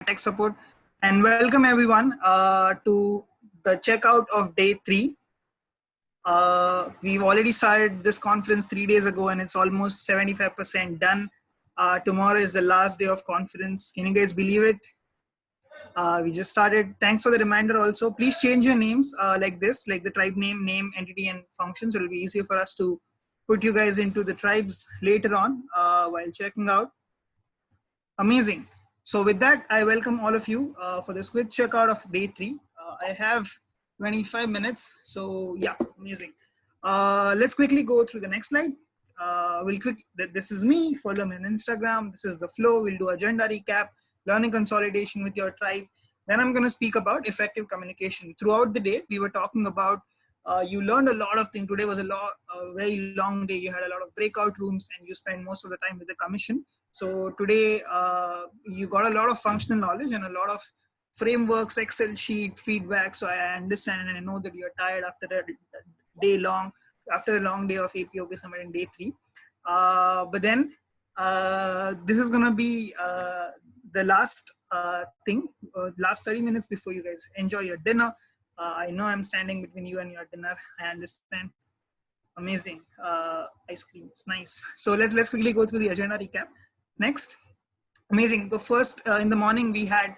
tech support, and welcome everyone to the checkout of day 3. We've already started this conference 3 days ago, and it's almost 75% done. Tomorrow is the last day of conference. Can you guys believe it? We just started. Thanks for the reminder. Also, please change your names like this, like the tribe name, entity, and functions. It'll be easier for us to put you guys into the tribes later on while checking out. Amazing. So with that, I welcome all of you for this quick checkout of day 3. I have 25 minutes. So yeah, amazing. Let's quickly go through the next slide. This is me, follow me on Instagram. This is the flow. We'll do agenda recap, learning consolidation with your tribe. Then I'm going to speak about effective communication. Throughout the day, we were talking about you learned a lot of things. Today was a very long day. You had a lot of breakout rooms and you spent most of the time with the commission. So today you got a lot of functional knowledge and a lot of frameworks, Excel sheet, feedback. So I understand and I know that you're tired after after a long day of APOP Summit in day 3. But then this is gonna be the last thing, last 30 minutes before you guys enjoy your dinner. I know I'm standing between you and your dinner. I understand. Amazing. Ice cream. It's nice. So let's quickly go through the agenda recap. Next. Amazing. The first in the morning we had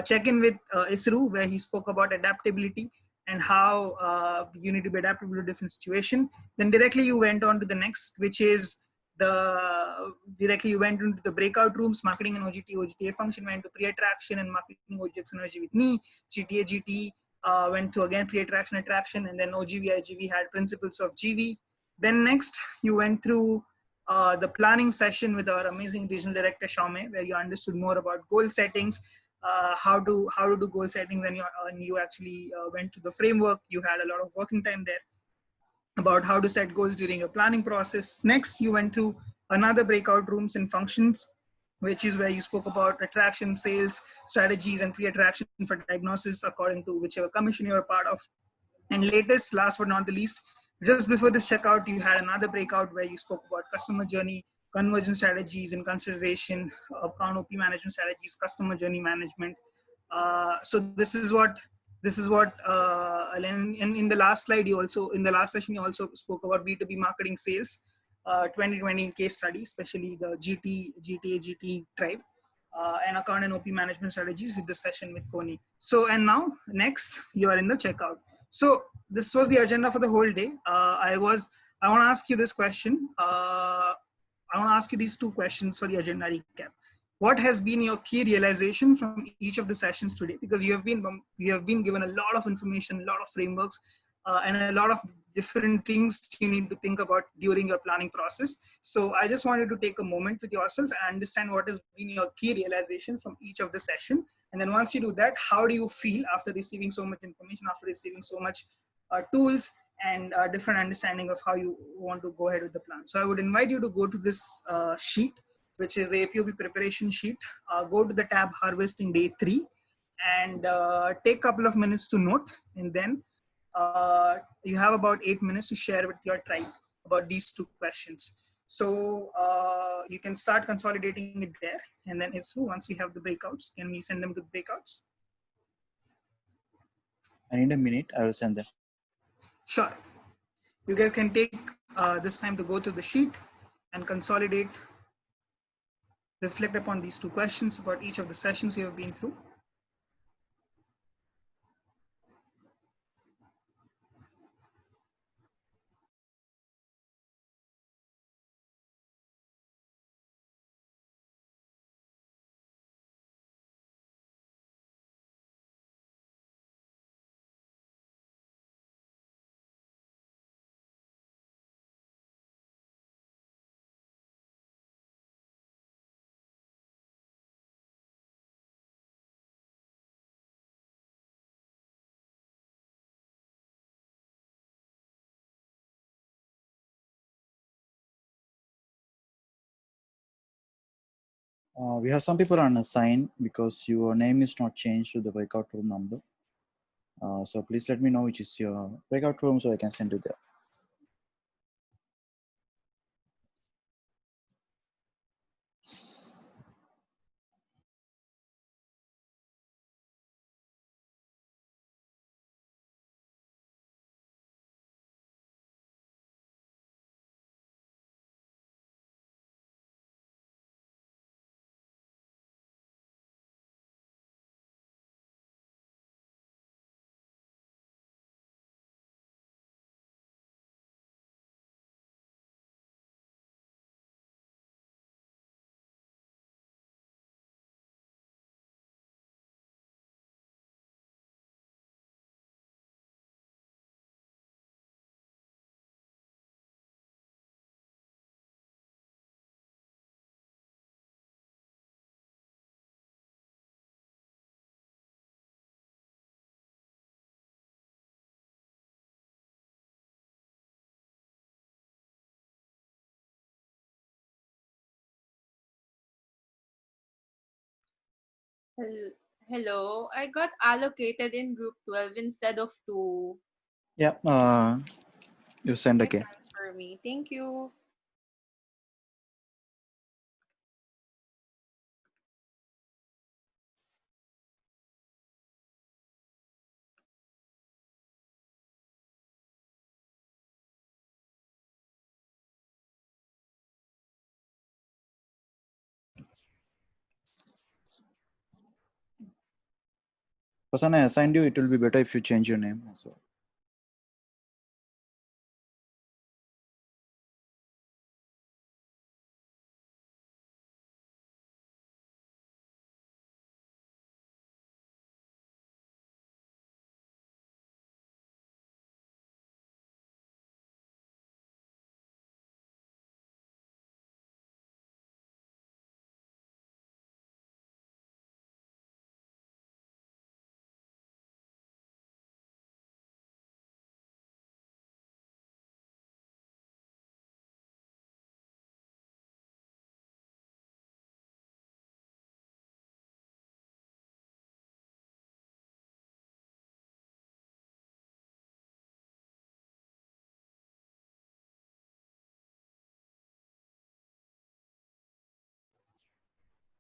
check-in with Isru, where he spoke about adaptability and how you need to be adaptable to different situation. Then directly you went on to the next, which is directly you went into the breakout rooms, marketing and OGTA function, went to pre-attraction and marketing OGX synergy with me, GT went to again pre-attraction, attraction, and then OGV, IGV had principles of GV. Then next you went through the planning session with our amazing regional director Shaume, where you understood more about goal settings, how to do goal settings, and you actually went to the framework. You had a lot of working time there about how to set goals during a planning process. Next, you went through another breakout rooms and functions, which is where you spoke about attraction, sales, strategies, and pre-attraction for diagnosis according to whichever commission you're a part of. And latest, last but not the least, just before this checkout, you had another breakout where you spoke about customer journey, conversion strategies and consideration, account OP management strategies, customer journey management. So this is what in the last slide, in the last session, you also spoke about B2B marketing sales, 2020 case study, especially the GT tribe, and account and OP management strategies with the session with Kony. So, and now next you are in the checkout. So this was the agenda for the whole day. I want to ask you this question. I want to ask you these 2 questions for the agenda recap. What has been your key realization from each of the sessions today? Because you have been given a lot of information, a lot of frameworks, and a lot of different things you need to think about during your planning process. So I just wanted to take a moment with yourself and understand what has been your key realization from each of the session. And then once you do that, how do you feel after receiving so much information, after receiving so much tools and different understanding of how you want to go ahead with the plan? So I would invite you to go to this sheet, which is the APOP preparation sheet. Go to the tab harvesting day 3 and take a couple of minutes to note, and then you have about 8 minutes to share with your tribe about these 2 questions. So you can start consolidating it there, and then it's once we have the breakouts, can we send them to breakouts? I need a minute. I will send them. Sure. You guys can take this time to go to the sheet and consolidate, reflect upon these 2 questions about each of the sessions you have been through. We have some people unassigned because your name is not changed to the breakout room number. So please let me know which is your breakout room so I can send you there. Hello, I got allocated in group 12 instead of 2. Yeah, you send again. Transfer me. Thank you. Person I assigned you, it will be better if you change your name as well.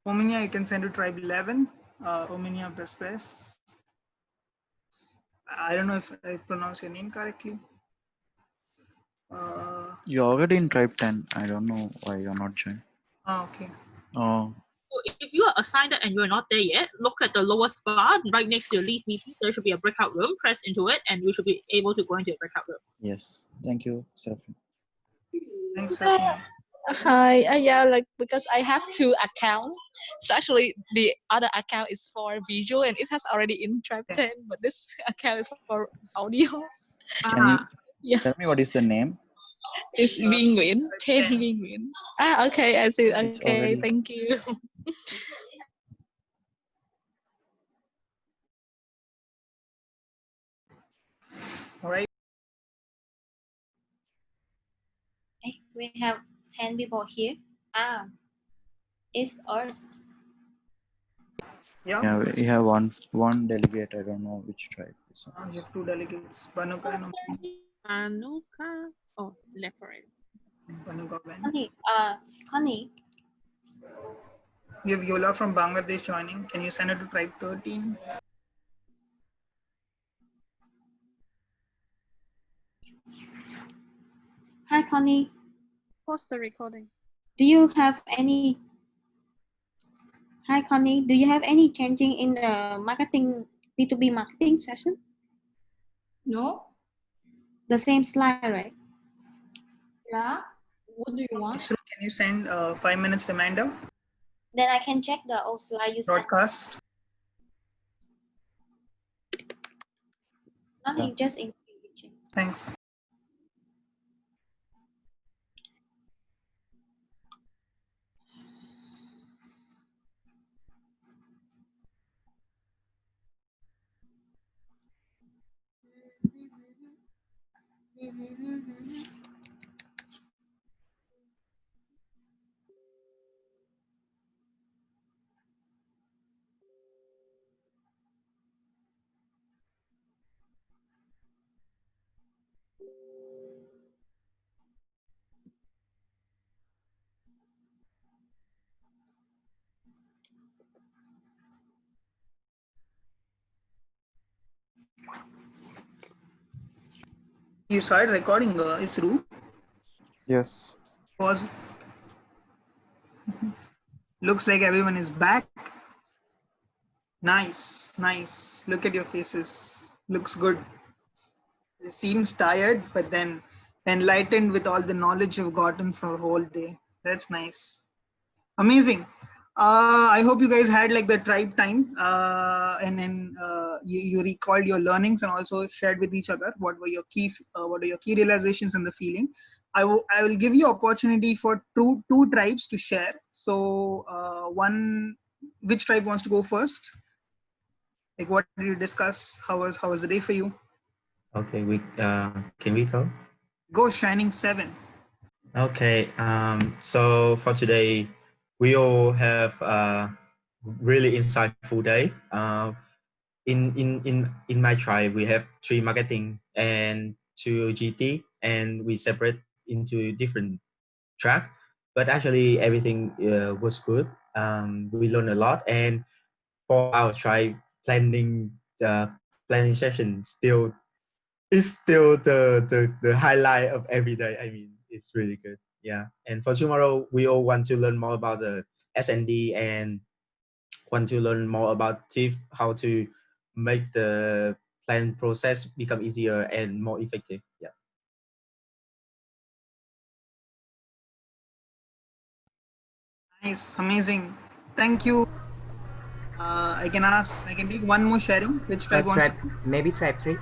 Omnia, you can send to tribe 11. Omnia Vespes. I don't know if I pronounce your name correctly. You're already in tribe 10. I don't know why you're not joined. Okay. Oh, So if you are assigned and you're not there yet, look at the lowest bar right next to your lead meeting. There should be a breakout room. Press into it, and you should be able to go into a breakout room. yes. Thank you, Stephanie. Thanks, Stephanie. Hi, yeah, like because I have two accounts. So actually, the other account is for visual and it has already in Tribe 10, but this account is for audio. Can you Yeah. tell me what is the name? It's Win, 10 Win. Ah, okay, I see. It's Okay, already- thank you. All right. We have 10 people here. Ah, it's ours. Yeah, we have one delegate. I don't know which tribe. You have 2 delegates. Banuka and Anuka. Oh, left or right. Banuka went. Connie. We have Yola from Bangladesh joining. Can you send it to tribe 13? Hi, Connie. Post the recording. Do you have any? Hi, Connie. Do you have any changing in the marketing B2B marketing session? No. The same slide, right? Yeah. What do you want? Isru, can you send 5 minutes reminder? Then I can check the old slide you sent. Broadcast. Connie, just in. Thanks. You started recording, Isru? Yes. Pause. Looks like everyone is back. Nice, nice. Look at your faces. Looks good. It seems tired, but then enlightened with all the knowledge you've gotten for a whole day. That's nice. Amazing. I hope you guys had like the tribe time and then you recalled your learnings and also shared with each other what are your key realizations and the feeling. I will give you opportunity for two tribes to share. So which tribe wants to go first? Like what did you discuss? How was the day for you? Okay, can we go? Go Shining 7. Okay, so for today, we all have really insightful day. In my tribe, we have 3 marketing and 2 GT, and we separate into different track. But actually, everything was good. We learned a lot, and for our tribe, planning session still is still the highlight of every day. I mean, it's really good. Yeah. And for tomorrow, we all want to learn more about the SND and want to learn more about TIFF, how to make the plan process become easier and more effective. Yeah. Nice, amazing. Thank you. I can take one more sharing. Which tribe wants to? Maybe tribe 3.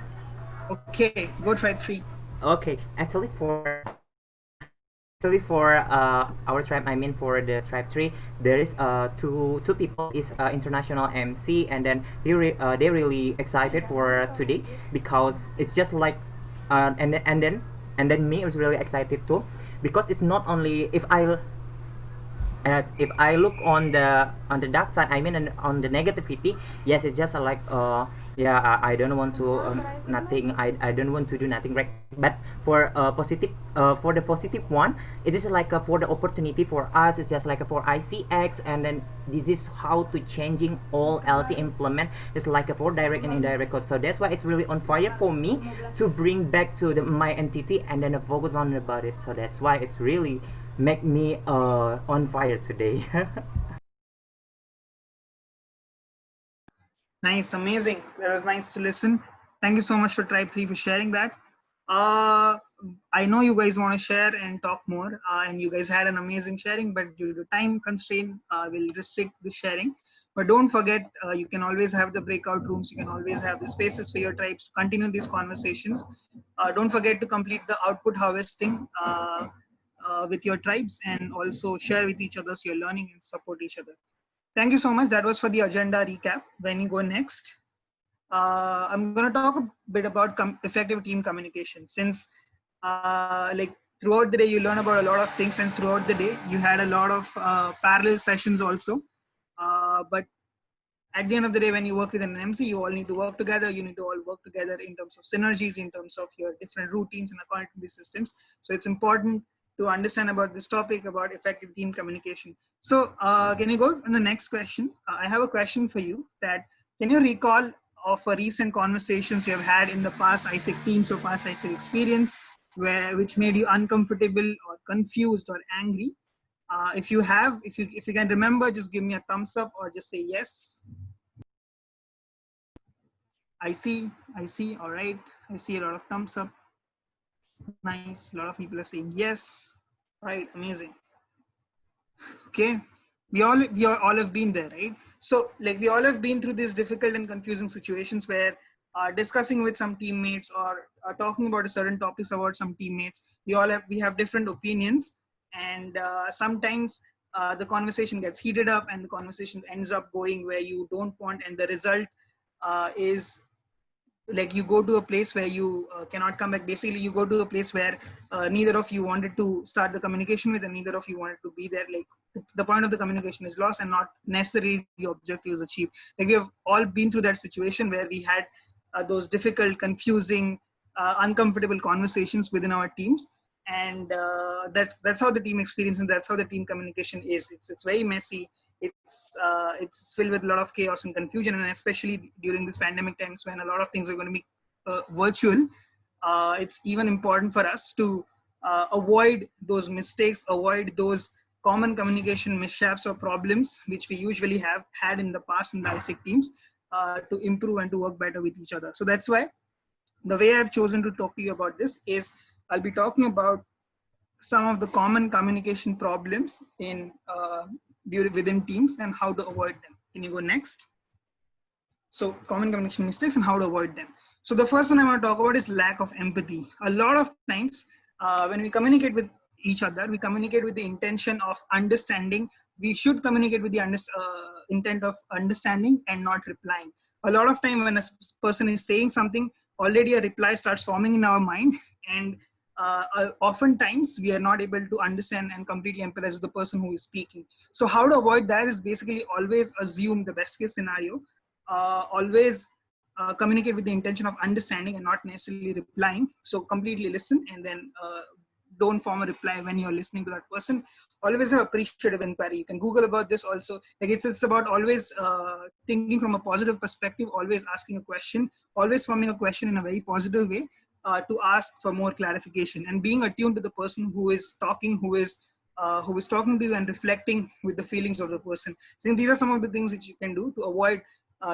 Okay, go tribe 3. Okay, actually for our tribe, I mean for the tribe 3, there is two people is international MC, and then they really excited for today because it's just like and then me is really excited too, because it's not only if I look on the dark side, I mean on the negativity, yes, it's just like yeah, I don't want to nothing, I don't want to do nothing right. But for positive for the positive one, it is like for the opportunity for us, it's just like for ICX, and then this is how to changing all LC implement. It's like for direct and indirect cost. So that's why it's really on fire for me to bring back to my entity and then focus on about it. So that's why it's really make me on fire today. Nice, amazing. That was nice to listen. Thank you so much for Tribe 3 for sharing that. I know you guys want to share and talk more, and you guys had an amazing sharing, but due to time constraint, we'll restrict the sharing. But don't forget, you can always have the breakout rooms. You can always have the spaces for your tribes to continue these conversations. Don't forget to complete the output harvesting with your tribes, and also share with each other so you're learning and support each other. Thank you so much. That was for the agenda recap. When you go next, I'm going to talk a bit about effective team communication. Since like throughout the day, you learn about a lot of things, and throughout the day, you had a lot of parallel sessions also. But at the end of the day, when you work with an MC, you all need to work together. You need to all work together in terms of synergies, in terms of your different routines and accountability systems. So it's important to understand about this topic about effective team communication. So can you go on the next question? I have a question for you. That can you recall of a recent conversations you have had in the past ISIC teams or past ISIC experience which made you uncomfortable or confused or angry? If you can remember, just give me a thumbs up or just say yes. I see. All right. I see a lot of thumbs up. Nice. A lot of people are saying yes. Right. Amazing. Okay. We all have been there, right? So like we all have been through these difficult and confusing situations where discussing with some teammates or talking about a certain topics about some teammates, we have different opinions, and sometimes the conversation gets heated up and the conversation ends up going where you don't want, and the result is like you go to a place where you cannot come back. Basically, you go to a place where neither of you wanted to start the communication with, and neither of you wanted to be there. Like the point of the communication is lost, and not necessarily the objective is achieved. Like we have all been through that situation where we had those difficult, confusing, uncomfortable conversations within our teams, and that's how the team experience and that's how the team communication is. It's very messy. It's filled with a lot of chaos and confusion, and especially during this pandemic times when a lot of things are going to be virtual, it's even important for us to avoid those mistakes, avoid those common communication mishaps or problems which we usually have had in the past in the ISIC teams, to improve and to work better with each other. So that's why the way I've chosen to talk to you about this is I'll be talking about some of the common communication problems within teams and how to avoid them. Can you go next? So common communication mistakes and how to avoid them. So the first one I want to talk about is lack of empathy. A lot of times when we communicate with each other, we communicate with the intention of understanding. We should communicate with the intent of understanding and not replying. A lot of time when a person is saying something, already a reply starts forming in our mind, and oftentimes we are not able to understand and completely empathize with the person who is speaking. So how to avoid that is basically always assume the best case scenario, always communicate with the intention of understanding and not necessarily replying. So completely listen, and then don't form a reply when you're listening to that person. Always have appreciative inquiry. You can Google about this also. Like it's about always thinking from a positive perspective, always asking a question, always forming a question in a very positive way to ask for more clarification, and being attuned to the person who is talking, who is talking to you, and reflecting with the feelings of the person. I think these are some of the things which you can do to avoid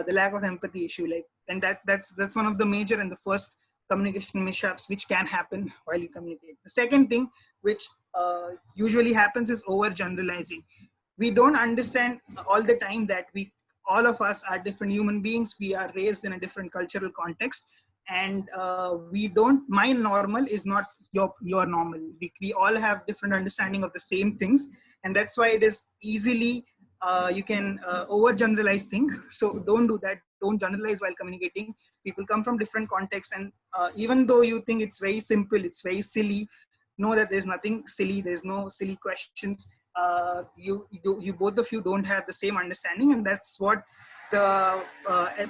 the lack of empathy issue. Like, and that's one of the major and the first communication mishaps which can happen while you communicate. The second thing which usually happens is overgeneralizing. We don't understand all the time that all of us are different human beings. We are raised in a different cultural context, and my normal is not your normal. We all have different understanding of the same things, and that's why it is easily you can overgeneralize things. So don't do that. Don't generalize while communicating. People come from different contexts, and even though you think it's very simple, it's very silly, know that there's nothing silly. There's no silly questions. You both of you don't have the same understanding, and that's what the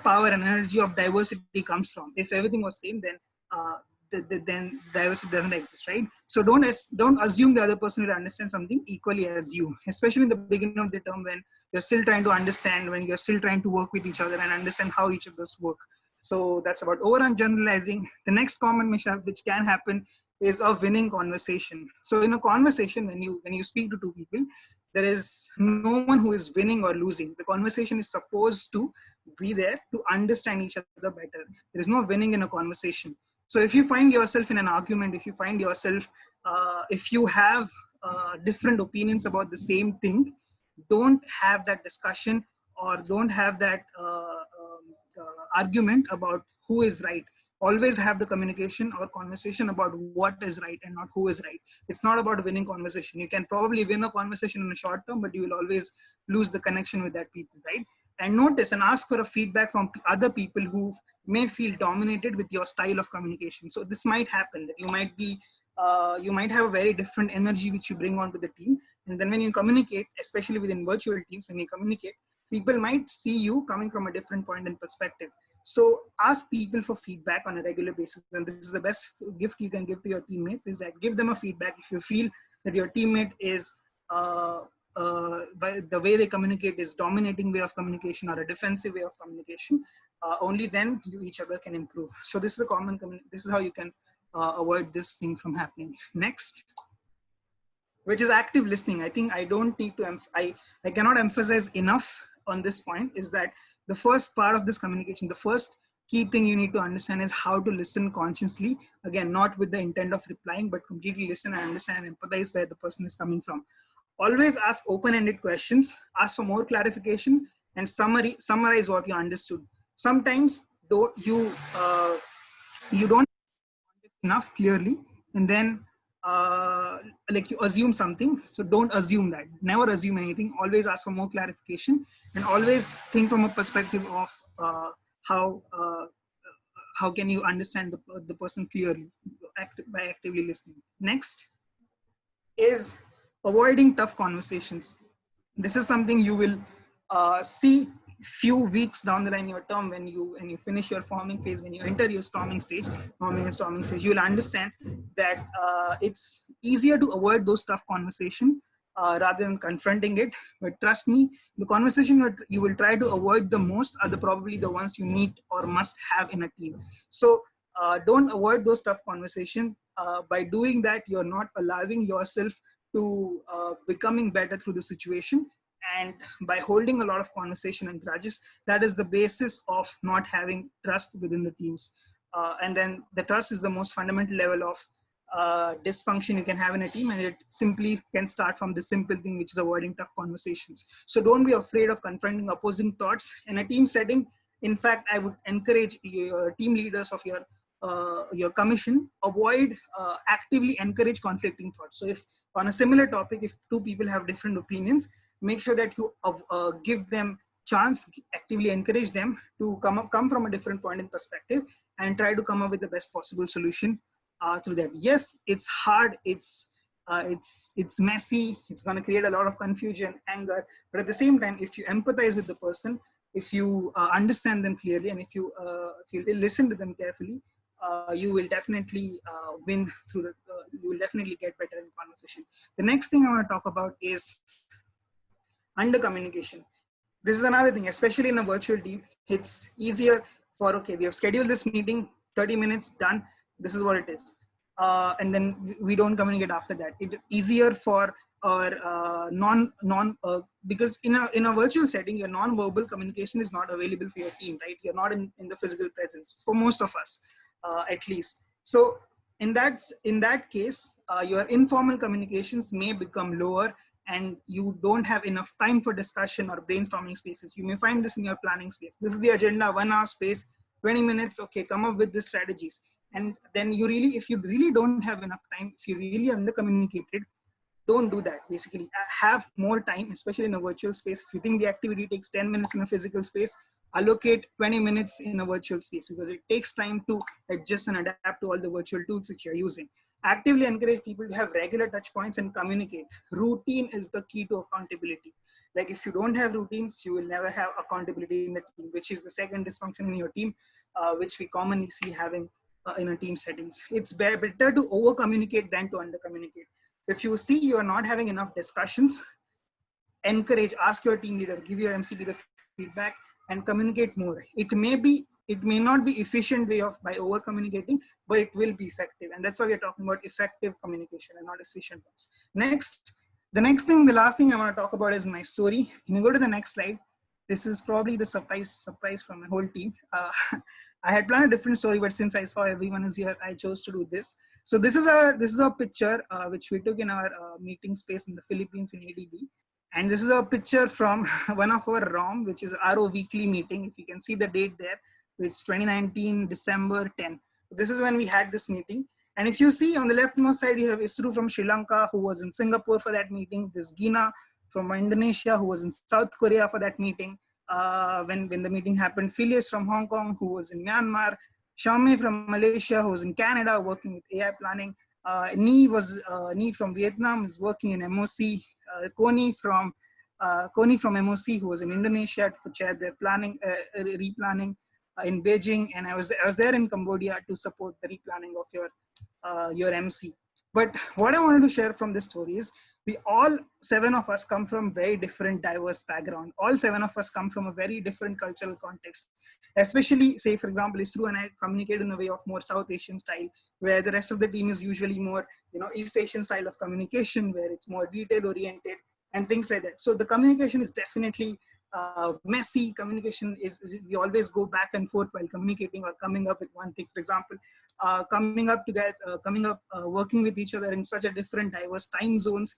power and energy of diversity comes from. If everything was same, then diversity doesn't exist, right? So don't assume the other person will understand something equally as you, especially in the beginning of the term when you're still trying to understand, when you're still trying to work with each other and understand how each of us work. So that's about over and generalizing. The next common mishap which can happen is a winning conversation. So in a conversation, when you speak to two people, there is no one who is winning or losing. The conversation is supposed to be there to understand each other better. There is no winning in a conversation. So if you find yourself in an argument, if you find yourself, if you have different opinions about the same thing, don't have that discussion, or don't have that argument about who is right. Always have the communication or conversation about what is right and not who is right. It's not about winning conversation. You can probably win a conversation in the short term, but you will always lose the connection with that people, right? And notice and ask for a feedback from other people who may feel dominated with your style of communication. So this might happen that you might have a very different energy which you bring onto the team. And then when you communicate, especially within virtual teams, when you communicate, people might see you coming from a different point and perspective. So ask people for feedback on a regular basis. And this is the best gift you can give to your teammates, is that give them a feedback. If you feel that your teammate is, by the way they communicate is dominating way of communication or a defensive way of communication, only then you each other can improve. So this is this is how you can avoid this thing from happening. Next, which is active listening. I think I don't need to, I cannot emphasize enough on this point, is that the first part of this communication, the first key thing you need to understand is how to listen consciously. Again, not with the intent of replying, but completely listen and understand and empathize where the person is coming from. Always ask open-ended questions, ask for more clarification, and summarize what you understood. Sometimes you don't enough clearly, and then like you assume something. So don't assume that. Never assume anything. Always ask for more clarification, and always think from a perspective of how can you understand the person clearly by actively listening. Next is avoiding tough conversations. This is something you will see few weeks down the line in your term when you finish your forming phase, when you enter your forming and storming stage, you will understand that it's easier to avoid those tough conversations rather than confronting it. But trust me, the conversation that you will try to avoid the most are probably the ones you need or must have in a team. So don't avoid those tough conversations. By doing that, you're not allowing yourself to becoming better through the situation. And by holding a lot of conversation and grudges, that is the basis of not having trust within the teams. And then the trust is the most fundamental level of dysfunction you can have in a team, and it simply can start from the simple thing, which is avoiding tough conversations. So don't be afraid of confronting opposing thoughts in a team setting. In fact, I would encourage your team leaders of your commission, actively encourage conflicting thoughts. So if on a similar topic, if two people have different opinions, make sure that you give them chance, actively encourage them to come from a different point in perspective and try to come up with the best possible solution through that. Yes, it's hard. It's messy. It's going to create a lot of confusion, anger. But at the same time, if you empathize with the person, if you understand them clearly, and if you listen to them carefully, you will definitely win through the. You will definitely get better in conversation. The next thing I want to talk about is under communication. This is another thing, especially in a virtual team. It's easier for, okay, we have scheduled this meeting, 30 minutes, done. This is what it is. And then we don't communicate after that. It's easier for our because in a virtual setting, your non-verbal communication is not available for your team, right? You're not in the physical presence for most of us, at least. So in that case, your informal communications may become lower, and you don't have enough time for discussion or brainstorming spaces. You may find this in your planning space. This is the agenda, 1 hour space, 20 minutes, okay, come up with the strategies. And then if you really don't have enough time, if you really under-communicated, don't do that. Basically, have more time, especially in a virtual space. If you think the activity takes 10 minutes in a physical space, allocate 20 minutes in a virtual space, because it takes time to adjust and adapt to all the virtual tools which you're using. Actively encourage people to have regular touch points and communicate. Routine is the key to accountability. Like if you don't have routines, you will never have accountability in the team, which is the second dysfunction in your team, which we commonly see having in a team settings. It's better to over communicate than to under communicate. If you see you're not having enough discussions, encourage, ask your team leader, give your MCP the feedback, and communicate more. It may not be efficient way by over communicating, but it will be effective. And that's why we're talking about effective communication and not efficient ones. Next, the last thing I want to talk about is my story. Can you go to the next slide? This is probably the surprise from my whole team. I had planned a different story, but since I saw everyone is here, I chose to do this. So this is a picture which we took in our meeting space in the Philippines in ADB. And this is a picture from one of our ROM, which is RO weekly meeting. If you can see the date there, it's 2019, December 10. This is when we had this meeting. And if you see on the leftmost side, you have Isru from Sri Lanka, who was in Singapore for that meeting. There's Gina from Indonesia, who was in South Korea for that meeting. When the meeting happened, Phileas from Hong Kong, who was in Myanmar. Xiaomei from Malaysia, who was in Canada working with AI planning. Ni from Vietnam is working in MOC. Koni from MOC, who was in Indonesia for chair their planning, replanning in Beijing, and I was there in Cambodia to support the replanning of your MC. But what I wanted to share from this story is all 7 of us come from very different, diverse background. All 7 of us come from a very different cultural context. Especially, say for example, Isru and I communicate in a way of more South Asian style, where the rest of the team is usually more, East Asian style of communication, where it's more detail oriented and things like that. So the communication is definitely messy. Communication is we always go back and forth while communicating or coming up with one thing. For example, working with each other in such a different, diverse time zones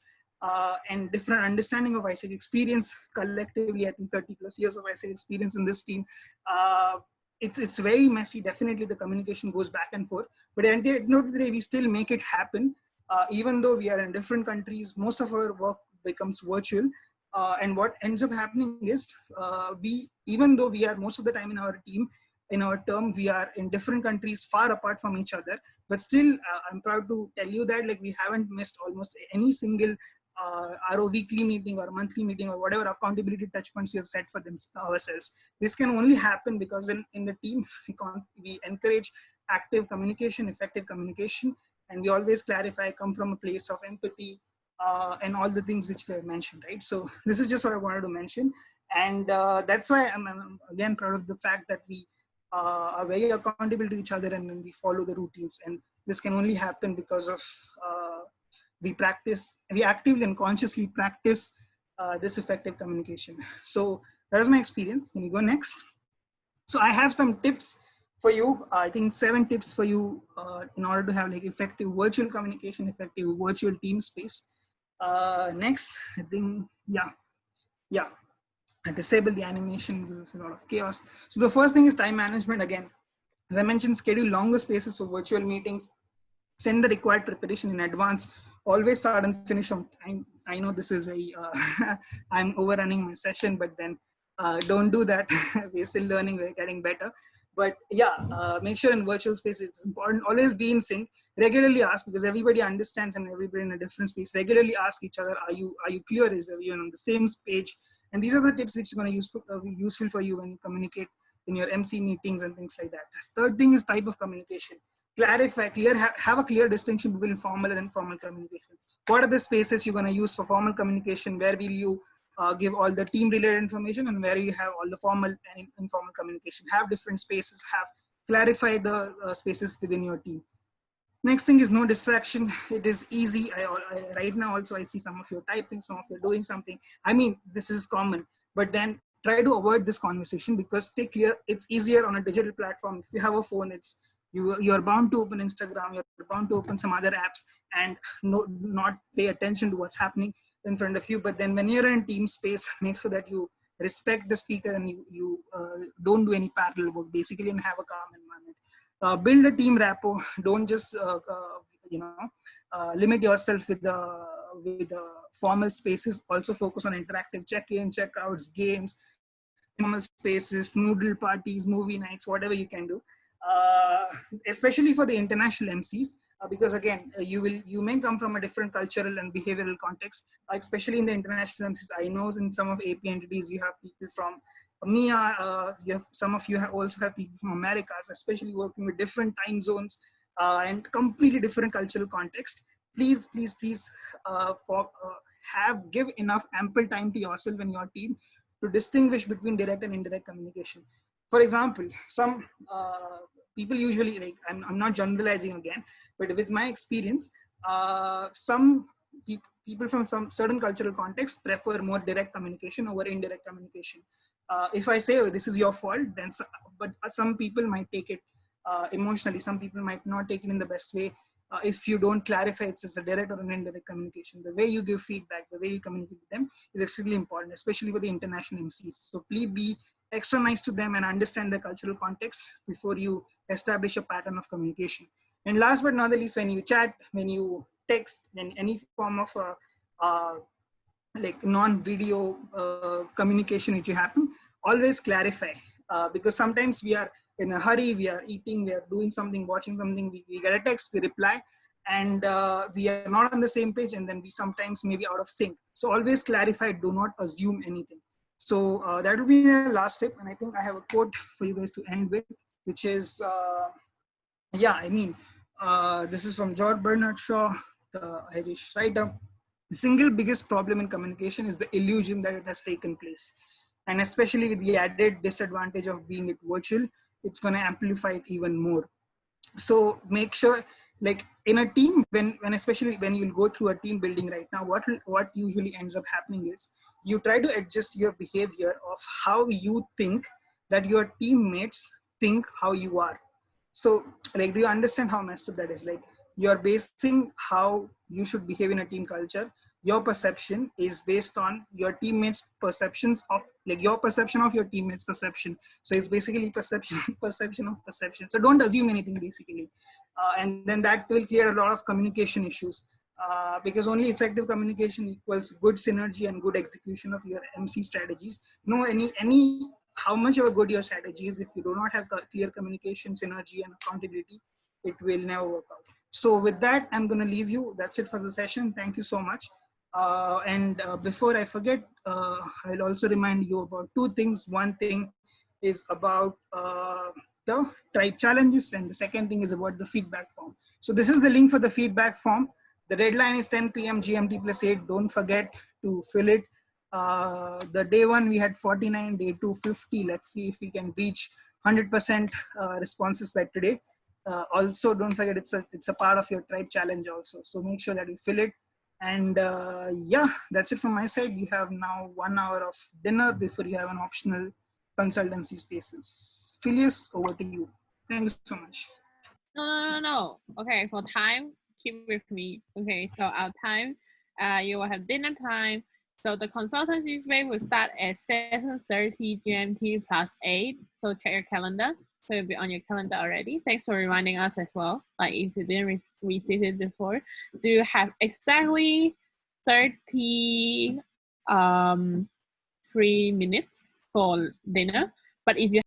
and different understanding of ICT experience collectively. I think 30 plus years of ICT experience in this team. It's very messy. Definitely the communication goes back and forth, but at the end of the day, we still make it happen. Even though we are in different countries, most of our work becomes virtual. And what ends up happening is even though we are most of the time in our team, in our term, we are in different countries far apart from each other, but still I'm proud to tell you that we haven't missed almost any single RO weekly meeting or monthly meeting or whatever accountability touch points we have set for ourselves. This can only happen because in the team, we encourage active communication, effective communication, and we always clarify, come from a place of empathy, and all the things which we have mentioned, right? So this is just what I wanted to mention. And that's why I'm again proud of the fact that we are very accountable to each other and then we follow the routines. And this can only happen because of we actively and consciously practice this effective communication. So that was my experience. Can you go next? So I have some tips for you. I think 7 tips for you in order to have effective virtual communication, effective virtual team space. Next, I think, yeah. I disable the animation because there's a lot of chaos. So the first thing is time management. Again, as I mentioned, schedule longer spaces for virtual meetings. Send the required preparation in advance. Always start and finish on time. I know this is very, I'm overrunning my session, but then don't do that. We're still learning, we're getting better. But yeah, make sure in virtual space it's important. Always be in sync. Regularly ask, because everybody understands and everybody in a different space. Regularly ask each other, are you clear? Is everyone on the same page? And these are the tips which are going to be useful for you when you communicate in your MC meetings and things like that. Third thing is type of communication. Clarify, have a clear distinction between formal and informal communication. What are the spaces you're going to use for formal communication? Where will you give all the team related information, and where you have all the formal and informal communication? Have different spaces, clarify the spaces within your team. Next thing is no distraction. It is easy. Right now also I see some of you typing, some of you doing something. I mean, this is common, but then try to avoid this conversation, because stay clear. It's easier on a digital platform. If you have a phone, you're bound to open Instagram, you're bound to open some other apps and not pay attention to what's happening in front of you. But then when you're in team space, make sure that you respect the speaker and you don't do any parallel work, basically, and have a calm environment. Build a team rapport. Don't just limit yourself with the formal spaces. Also focus on interactive check-in, check-outs, games, formal spaces, noodle parties, movie nights, whatever you can do. Especially for the international MCs, because again, you may come from a different cultural and behavioral context, especially in the international MCs. I know in some of AP entities, you have people from EMEA, some of you also have people from Americas, especially working with different time zones and completely different cultural context. Please give enough ample time to yourself and your team to distinguish between direct and indirect communication. For example, some people usually, like, I'm not generalizing again, but with my experience, some people from some certain cultural contexts prefer more direct communication over indirect communication. If I say, oh, this is your fault, then but some people might take it emotionally. Some people might not take it in the best way. If you don't clarify it's just a direct or an indirect communication, the way you give feedback, the way you communicate with them is extremely important, especially for the international MCs. So please be extra nice to them and understand the cultural context before you establish a pattern of communication. And last but not the least, when you chat, when you text, when any form of like non-video communication which you happen, always clarify, because sometimes we are in a hurry, we are eating, we are doing something, watching something, we get a text, we reply, and we are not on the same page, and then we sometimes may be out of sync. So always clarify, do not assume anything. So that will be the last tip, and I think I have a quote for you guys to end with, which is, this is from George Bernard Shaw, the Irish writer. The single biggest problem in communication is the illusion that it has taken place. And especially with the added disadvantage of being it virtual, it's going to amplify it even more. So make sure, like in a team, especially when you'll go through a team building right now, what usually ends up happening is you try to adjust your behavior of how you think that your teammates think how you are. So like, do you understand how messed up that is? Like, you're basing how you should behave in a team culture. Your perception is based on your teammates' perceptions of, like, your perception of your teammates' perception. So it's basically perception of perception. So don't assume anything, basically. And then that will clear a lot of communication issues, because only effective communication equals good synergy and good execution of your MC strategies. No, how much of a good your strategy is, if you do not have clear communication, synergy, and accountability, it will never work out. So with that, I'm going to leave you. That's it for the session. Thank you so much. And before I forget, I'll also remind you about two things. One thing is about the tribe challenges, and the second thing is about the feedback form. So this is the link for the feedback form. The deadline is 10 p.m. GMT +8. Don't forget to fill it. The day one we had 49, day 2 50. Let's see if we can reach 100% responses by today. Also, don't forget it's a part of your tribe challenge also. So make sure that you fill it. And yeah, that's it from my side. You have now 1 hour of dinner before you have an optional consultancy spaces. Phileas, over to you. Thank you so much. No. Okay, for time, keep with me. Okay, so our time, you will have dinner time. So the consultancy space will start at 7:30 GMT +8. So check your calendar. So it'll be on your calendar already. Thanks for reminding us as well. Like if you didn't receive it before. So you have exactly 3 minutes for dinner. But if you